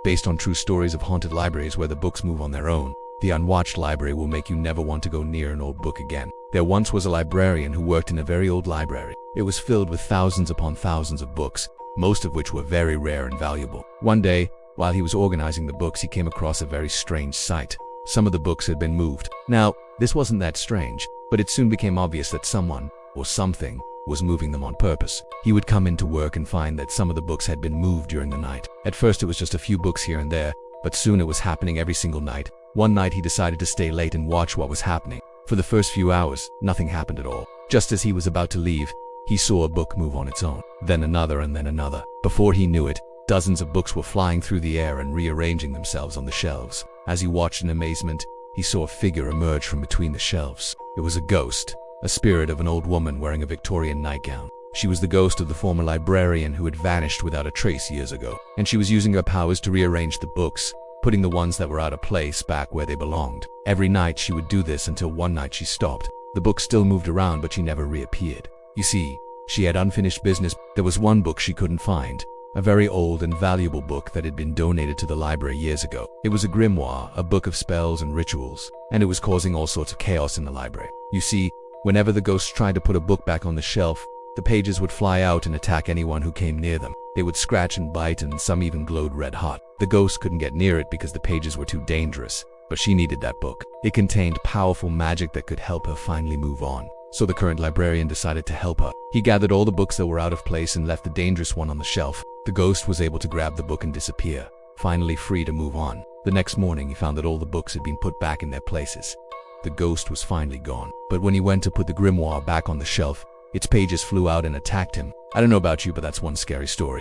based on true stories of haunted libraries where the books move on their own. The Unwatched Library will make you never want to go near an old book again. There once was a librarian who worked in a very old library. It was filled with thousands upon thousands of books, most of which were very rare and valuable. One day, while he was organizing the books, he came across a very strange sight. Some of the books had been moved. Now, this wasn't that strange, but it soon became obvious that someone, or something, was moving them on purpose. He would come into work and find that some of the books had been moved during the night. At first it was just a few books here and there, but soon it was happening every single night. One night he decided to stay late and watch what was happening. For the first few hours, nothing happened at all. Just as he was about to leave, he saw a book move on its own, then another and then another. Before he knew it, dozens of books were flying through the air and rearranging themselves on the shelves. As he watched in amazement, he saw a figure emerge from between the shelves. It was a ghost, a spirit of an old woman wearing a Victorian nightgown. She was the ghost of the former librarian who had vanished without a trace years ago, and she was using her powers to rearrange the books, putting the ones that were out of place back where they belonged. Every night she would do this until one night she stopped. The books still moved around, but she never reappeared. You see, she had unfinished business. There was one book she couldn't find, a very old and valuable book that had been donated to the library years ago. It was a grimoire, a book of spells and rituals, and it was causing all sorts of chaos in the library. You see, whenever the ghosts tried to put a book back on the shelf, the pages would fly out and attack anyone who came near them. They would scratch and bite, and some even glowed red hot. The ghost couldn't get near it because the pages were too dangerous, but she needed that book. It contained powerful magic that could help her finally move on. So the current librarian decided to help her. He gathered all the books that were out of place and left the dangerous one on the shelf. The ghost was able to grab the book and disappear, finally free to move on. The next morning he found that all the books had been put back in their places. The ghost was finally gone, but when he went to put the grimoire back on the shelf, its pages flew out and attacked him. I don't know about you, but that's one scary story.